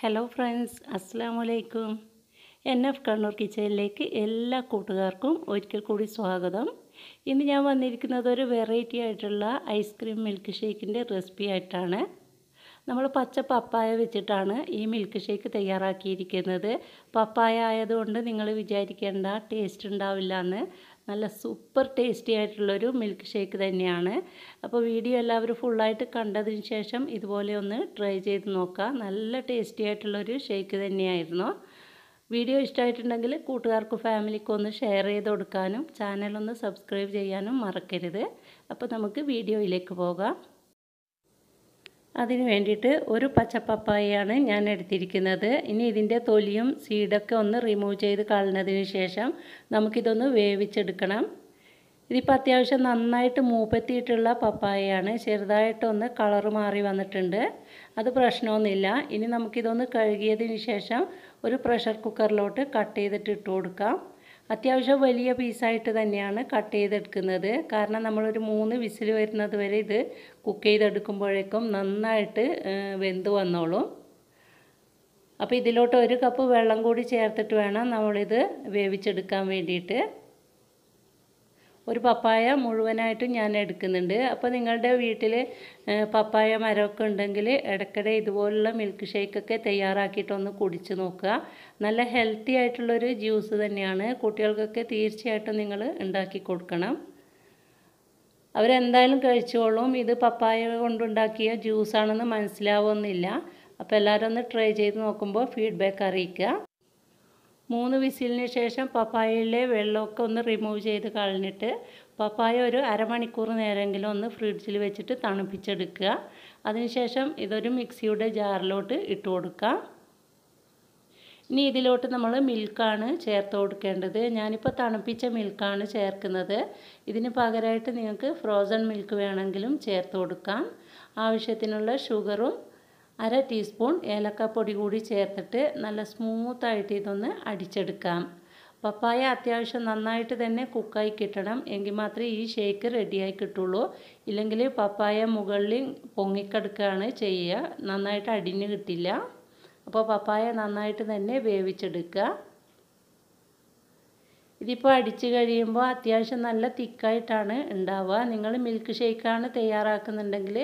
Hello friends, അസ്സലാമു അലൈക്കും. F Kannur കിച്ചണിലേക്ക് എല്ലാ കൂട്ടുകാർക്കും ഒരിക്കൽ കൂടി സ്വാഗതം. ഇന്ന് ഞാൻ വന്നിരിക്കുന്നത് ഒരു വെറൈറ്റി ആയിട്ടുള്ള ഐസ്ക്രീം മിൽക്ക് ഷേക്കിൻ്റെ റെസിപ്പി ആയിട്ടാണ്. നമ്മൾ പച്ച പപ്പായ വെച്ചിട്ടാണ് ഈ മിൽക്ക് ഷേക്ക് തയ്യാറാക്കിയിരിക്കുന്നത്. പപ്പായ ആയതുകൊണ്ട് നിങ്ങൾ വിചാരിക്കേണ്ട ടേസ്റ്റ് ഉണ്ടാവില്ല എന്ന്. നല്ല സൂപ്പർ ടേസ്റ്റി ആയിട്ടുള്ളൊരു മിൽക്ക് ഷേക്ക് തന്നെയാണ്. അപ്പോൾ വീഡിയോ എല്ലാവരും ഫുള്ളായിട്ട് കണ്ടതിന് ശേഷം ഇതുപോലെ ഒന്ന് ട്രൈ ചെയ്ത് നോക്കുക. നല്ല ടേസ്റ്റി ആയിട്ടുള്ളൊരു ഷേക്ക് തന്നെയായിരുന്നു. വീഡിയോ ഇഷ്ടമായിട്ടുണ്ടെങ്കിൽ കൂട്ടുകാർക്കും ഫാമിലിക്കും ഒന്ന് ഷെയർ ചെയ്ത് കൊടുക്കാനും ചാനലൊന്ന് സബ്സ്ക്രൈബ് ചെയ്യാനും മറക്കരുത്. അപ്പോൾ നമുക്ക് വീഡിയോയിലേക്ക് പോകാം. അതിന് വേണ്ടിയിട്ട് ഒരു പച്ച പപ്പായയാണ് ഞാൻ എടുത്തിരിക്കുന്നത്. ഇനി ഇതിൻ്റെ തൊലിയും സീഡൊക്കെ ഒന്ന് റിമൂവ് ചെയ്ത് കളഞ്ഞതിന് ശേഷം നമുക്കിതൊന്ന് വേവിച്ചെടുക്കണം. ഇതിപ്പോൾ അത്യാവശ്യം നന്നായിട്ട് മൂപ്പെത്തിയിട്ടുള്ള പപ്പായയാണ്. ചെറുതായിട്ടൊന്ന് കളറ് മാറി വന്നിട്ടുണ്ട്. അത് പ്രശ്നമൊന്നുമില്ല. ഇനി നമുക്കിതൊന്ന് കഴുകിയതിന് ശേഷം ഒരു പ്രഷർ കുക്കറിലോട്ട് കട്ട് ചെയ്തിട്ട് ഇട്ട് കൊടുക്കാം. അത്യാവശ്യം വലിയ പീസായിട്ട് തന്നെയാണ് കട്ട് ചെയ്തെടുക്കുന്നത്. കാരണം നമ്മളൊരു 3 വിസിൽ വരുന്നത് വരെ ഇത് കുക്ക് ചെയ്തെടുക്കുമ്പോഴേക്കും നന്നായിട്ട് വെന്ത് വന്നോളും. അപ്പോൾ ഇതിലോട്ട് 1 കപ്പ് വെള്ളം കൂടി ചേർത്തിട്ട് വേണം നമ്മളിത് വേവിച്ചെടുക്കാൻ വേണ്ടിയിട്ട്. ഒരു പപ്പായ മുഴുവനായിട്ടും ഞാൻ എടുക്കുന്നുണ്ട്. അപ്പോൾ നിങ്ങളുടെ വീട്ടിൽ പപ്പായ മരമൊക്കെ ഉണ്ടെങ്കിൽ ഇടയ്ക്കിടെ ഇതുപോലുള്ള മിൽക്ക് ഷേക്കൊക്കെ തയ്യാറാക്കിയിട്ടൊന്ന് കുടിച്ച് നോക്കുക. നല്ല ഹെൽത്തി ആയിട്ടുള്ളൊരു ജ്യൂസ് തന്നെയാണ്. കുട്ടികൾക്കൊക്കെ തീർച്ചയായിട്ടും നിങ്ങൾ ഉണ്ടാക്കി കൊടുക്കണം. അവരെന്തായാലും കഴിച്ചോളും. ഇത് പപ്പായ കൊണ്ടുണ്ടാക്കിയ ജ്യൂസാണെന്ന് മനസ്സിലാവുന്നില്ല. അപ്പോൾ എല്ലാവരും ഒന്ന് ട്രൈ ചെയ്ത് നോക്കുമ്പോൾ ഫീഡ്ബാക്ക് അറിയിക്കുക. 3 വിസിലിന് ശേഷം പപ്പായയിലെ വെള്ളമൊക്കെ ഒന്ന് റിമൂവ് ചെയ്ത് കളഞ്ഞിട്ട് പപ്പായ ഒരു അരമണിക്കൂർ നേരമെങ്കിലും ഒന്ന് ഫ്രിഡ്ജിൽ വെച്ചിട്ട് തണുപ്പിച്ചെടുക്കുക. അതിനുശേഷം ഇതൊരു മിക്സിയുടെ ജാറിലോട്ട് ഇട്ട് കൊടുക്കുക. ഇനി ഇതിലോട്ട് നമ്മൾ മിൽക്കാണ് ചേർത്ത് കൊടുക്കേണ്ടത്. ഞാനിപ്പോൾ തണുപ്പിച്ച മിൽക്കാണ് ചേർക്കുന്നത്. ഇതിന് പകരമായിട്ട് നിങ്ങൾക്ക് ഫ്രോസൺ മിൽക്ക് വേണമെങ്കിലും ചേർത്ത് കൊടുക്കാം. ആവശ്യത്തിനുള്ള ഷുഗറും 1/2 ടീസ്പൂൺ ഏലക്കപ്പൊടി കൂടി ചേർത്തിട്ട് നല്ല സ്മൂത്തായിട്ട് ഇതൊന്ന് അടിച്ചെടുക്കാം. പപ്പായ അത്യാവശ്യം നന്നായിട്ട് തന്നെ കുക്കായി കിട്ടണം. എങ്കിൽ മാത്രമേ ഈ ഷേക്ക് റെഡിയായി കിട്ടുള്ളൂ. ഇല്ലെങ്കിൽ പപ്പായ മുകളിൽ പൊങ്ങിക്കിടക്കുകയാണ് ചെയ്യുക. നന്നായിട്ട് അടിഞ്ഞ് കിട്ടില്ല. അപ്പോൾ പപ്പായ നന്നായിട്ട് തന്നെ വേവിച്ചെടുക്കുക. ഇതിപ്പോൾ അടിച്ച് കഴിയുമ്പോൾ അത്യാവശ്യം നല്ല തിക്കായിട്ടാണ് ഉണ്ടാവുക. നിങ്ങൾ മിൽക്ക് ഷേക്കാണ് തയ്യാറാക്കുന്നുണ്ടെങ്കിൽ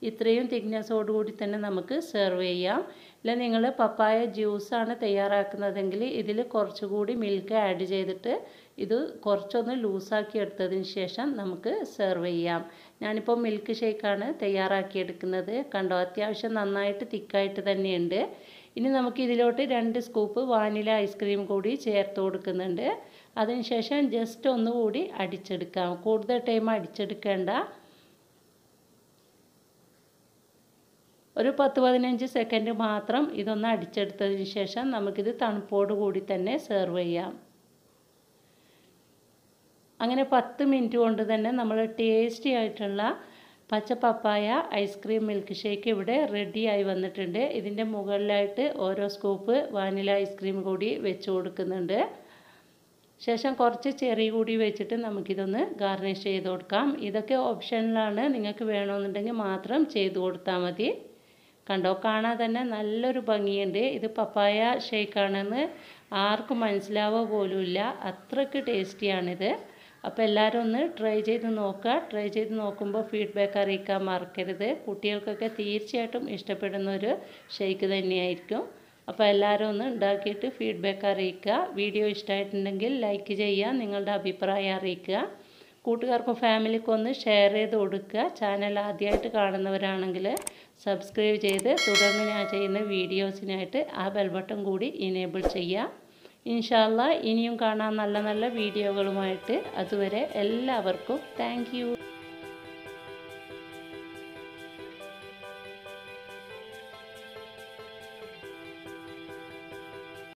ഇത്രയും തിക്നെസ്സോടുകൂടി തന്നെ നമുക്ക് സെർവ് ചെയ്യാം. ഇല്ല നിങ്ങൾ പപ്പായ ജ്യൂസാണ് തയ്യാറാക്കുന്നതെങ്കിൽ ഇതിൽ കുറച്ചുകൂടി മിൽക്ക് ആഡ് ചെയ്തിട്ട് ഇത് കുറച്ചൊന്ന് ലൂസാക്കി എടുത്തതിന് ശേഷം നമുക്ക് സെർവ് ചെയ്യാം. ഞാനിപ്പോൾ മിൽക്ക് ഷേക്കാണ് തയ്യാറാക്കിയെടുക്കുന്നത്. കണ്ടോ, അത്യാവശ്യം നന്നായിട്ട് തിക്കായിട്ട് തന്നെയുണ്ട്. ഇനി നമുക്ക് ഇതിലോട്ട് 2 സ്കൂപ്പ് വാനില ഐസ്ക്രീം കൂടി ചേർത്ത് കൊടുക്കുന്നുണ്ട്. അതിനുശേഷം ജസ്റ്റ് ഒന്നുകൂടി അടിച്ചെടുക്കാം. കൂടുതൽ ടൈം അടിച്ചെടുക്കേണ്ട. ഒരു 10-15 സെക്കൻഡ് മാത്രം ഇതൊന്ന് അടിച്ചെടുത്തതിന് ശേഷം നമുക്കിത് തണുപ്പോട് കൂടി തന്നെ സെർവ് ചെയ്യാം. അങ്ങനെ 10 മിനിറ്റ് കൊണ്ട് തന്നെ നമ്മൾ ടേസ്റ്റി ആയിട്ടുള്ള പച്ച പപ്പായ ഐസ്ക്രീം മിൽക്ക് ഷേക്ക് ഇവിടെ റെഡിയായി വന്നിട്ടുണ്ട്. ഇതിൻ്റെ മുകളിലായിട്ട് ഓരോ സ്കൂപ്പ് വാനില ഐസ്ക്രീം കൂടി വെച്ച് കൊടുക്കുന്നുണ്ട്. ശേഷം കുറച്ച് ചെറി കൂടി വെച്ചിട്ട് നമുക്കിതൊന്ന് ഗാർണിഷ് ചെയ്ത് കൊടുക്കാം. ഇതൊക്കെ ഓപ്ഷനിലാണ്. നിങ്ങൾക്ക് വേണമെന്നുണ്ടെങ്കിൽ മാത്രം ചെയ്ത് കൊടുത്താൽ മതി. കണ്ടോ, കാണാൻ തന്നെ നല്ലൊരു ഭംഗിയുണ്ട്. ഇത് പപ്പായ ഷേക്കാണെന്ന് ആർക്കും മനസ്സിലാവുക പോലുമില്ല. അത്രയ്ക്ക് ടേസ്റ്റിയാണിത്. അപ്പോൾ എല്ലാവരും ഒന്ന് ട്രൈ ചെയ്ത് നോക്കുക. ട്രൈ ചെയ്ത് നോക്കുമ്പോൾ ഫീഡ്ബാക്ക് അറിയിക്കാൻ മറക്കരുത്. കുട്ടികൾക്കൊക്കെ തീർച്ചയായിട്ടും ഇഷ്ടപ്പെടുന്ന ഒരു ഷേക്ക് തന്നെയായിരിക്കും. അപ്പോൾ എല്ലാവരും ഒന്ന് ഉണ്ടാക്കിയിട്ട് ഫീഡ്ബാക്ക് അറിയിക്കുക. വീഡിയോ ഇഷ്ടമായിട്ടുണ്ടെങ്കിൽ ലൈക്ക് ചെയ്യുക, നിങ്ങളുടെ അഭിപ്രായം അറിയിക്കുക. കൂട്ടുകാർക്കും ഫാമിലിക്കും ഒന്ന് ഷെയർ ചെയ്ത് കൊടുക്കുക. ചാനൽ ആദ്യമായിട്ട് കാണുന്നവരാണെങ്കിൽ സബ്സ്ക്രൈബ് ചെയ്ത് തുടർന്ന് ഞാൻ ചെയ്യുന്ന വീഡിയോസിനായിട്ട് ആ ബെൽ ബട്ടൺ കൂടി ഇനേബിൾ ചെയ്യുക. ഇൻഷാ അല്ലാഹ് ഇനിയും കാണാൻ നല്ല നല്ല വീഡിയോകളുമായിട്ട്. അതുവരെ എല്ലാവർക്കും താങ്ക് യു.